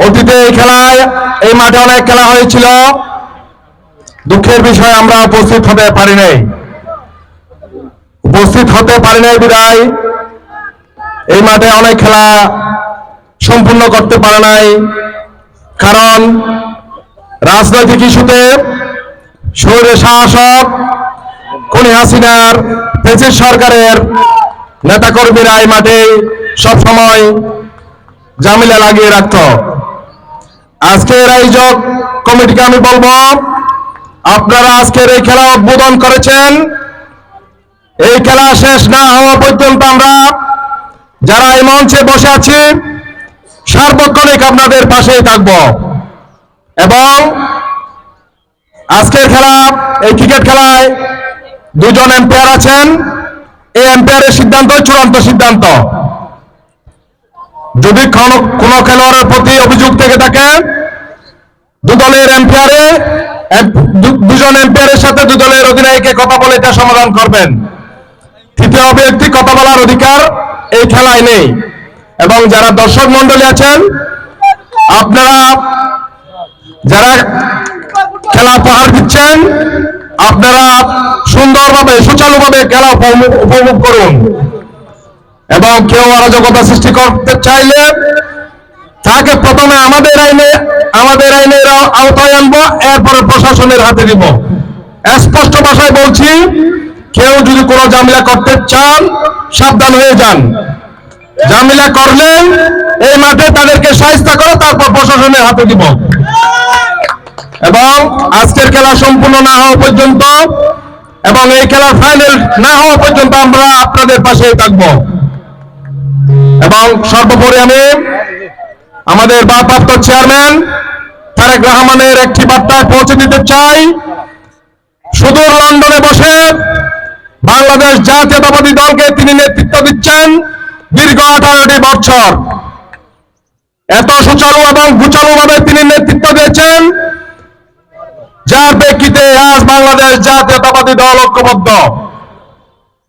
অতীতে এই মাঠে অনেক খেলা হয়েছিল, দুঃখের বিষয় আমরা উপস্থিত হতে পারি নাই বিদায় এই মাঠে অনেক খেলা সম্পূর্ণ করতে পারে নাই। কারণ রাজনৈতিক ইস্যুতে শহীদ শাসক খুনি হাসিনার ফ্যাসিস্ট সরকারের নেতাকর্মীরা এই মাঠে সবসময় ঝামেলা লাগিয়ে রাখত। আজকের আয়োজক কমিটিকে আমি বলবো, আপনারা আজকের এই খেলা উদ্বোধন করেছেন, এই খেলা শেষ না হওয়া পর্যন্ত আমরা যারা এই মঞ্চে বসে আছি সার্বক্ষণিক আপনাদের পাশেই থাকব। এবং আজকের খেলা, এই ক্রিকেট খেলায় দুজন এম্পায়ার আছেন। এই এম্পায়ারের সিদ্ধান্ত চূড়ান্ত সিদ্ধান্ত। যদি কোন খেলোয়াড়ের প্রতি অভিযোগ থেকে থাকে, দুজন এম্পায়ারের সাথে দুদলের অধিনায়ককে কথা বলে এটা সমাধান করবেন। তৃতীয় ব্যক্তি কথা বলার অধিকার এই খেলায় নেই। এবং যারা দর্শক মন্ডলী আছেন, আপনারা যারা খেলা উপহার দিচ্ছেন, আপনারা সুন্দরভাবে সুচারুভাবে খেলা উপভোগ করুন। এবং কেউ অরাজকতা সৃষ্টি করতে চাইলে তাকে প্রথমে আমাদের আইনের আওতায় আনবো, এরপরে প্রশাসনের হাতে দিব। স্পষ্ট ভাষায় বলছি, কেউ যদি কোনো ঝামেলা করতে চান সাবধান হয়ে যান। ঝামেলা করলেন এই মাঠে তাদেরকে শায়েস্তা করে তারপর প্রশাসনের হাতে দিব। এবং আজকের খেলা সম্পূর্ণ না হওয়া পর্যন্ত এবং এই খেলার ফাইনাল না হওয়া পর্যন্ত আমরা আপনাদের পাশেই থাকব। এবং সর্বোপরি আমি আমাদের ভারপ্রাপ্ত চেয়ারম্যান তারেক রহমানের একটি বার্তা পৌঁছে দিতে চাই। সুদূর লন্ডনে বসে বাংলাদেশ জাতীয়তাবাদী দলকে তিনি নেতৃত্ব দিচ্ছেন দীর্ঘ 18টি বছর। এত সুচারু এবং গুচারুভাবে তিনি নেতৃত্ব দিয়েছেন, যার প্রেক্ষিতে আজ বাংলাদেশ জাতীয়তাবাদী দল ঐক্যবদ্ধ।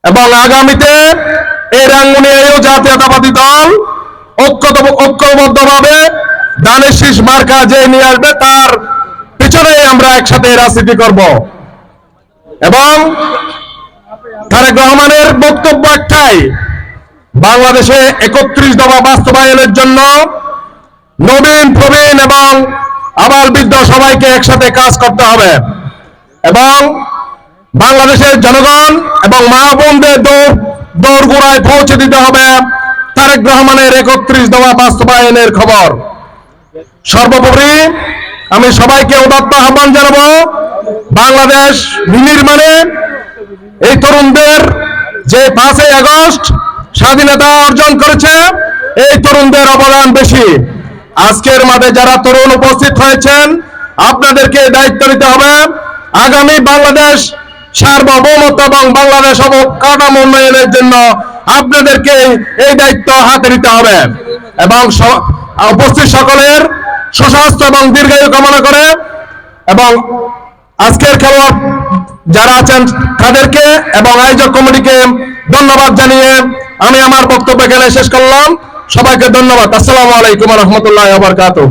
এবং আগামীতে এই রাঙ্গুনিয়ায়ও জাতীয়তাবাদী দল ঐক্যবদ্ধভাবে ধানের শীষ মার্কা যে নিয়ে আসবে তার পিছনে আমরা একসাথে রাজনীতি করব। এবং তারেক রহমানের বক্তব্য একটাই, বাংলাদেশে 31 দফা বাস্তবায়নের জন্য নবীন প্রবীণ এবং আবাল বৃদ্ধ সবাইকে একসাথে কাজ করতে হবে। এবং বাংলাদেশের জনগণ এবং মা বোনদের দোরগোড়ায় পৌঁছে দিতে হবে তারেক রহমানের 31 দফা বাস্তবায়নের খবর। সর্বোপরি আমি সবাইকে উদাত্ত আহ্বান জানাবো, বাংলাদেশ বিনির্মাণে এই তরুণদের যে 5ই আগস্ট স্বাধীনতা অর্জন করেছে, এই তরুণদের অবদান বেশি। আজকের মাঠে যারা তরুণ উপস্থিত হয়েছেন, আপনাদেরকে দায়িত্ব নিতে হবে। আগামী বাংলাদেশ সার্বভৌমত্ব এবং বাংলাদেশ অবকাঠামো উন্নয়নের জন্য আপনাদেরকে এই দায়িত্ব হাতে নিতে হবে। এবং উপস্থিত সকলের সুস্বাস্থ্য এবং দীর্ঘায়ু কামনা করে এবং আজকের খেলোয়াড় যারা আছেন তাদেরকে এবং আয়োজক কমিটিকে ধন্যবাদ জানিয়ে আমি আমার বক্তব্য এখানে শেষ করলাম। সবাইকে ধন্যবাদ। আসসালামু আলাইকুম ওয়া রাহমাতুল্লাহি ওয়া বারাকাতুহু।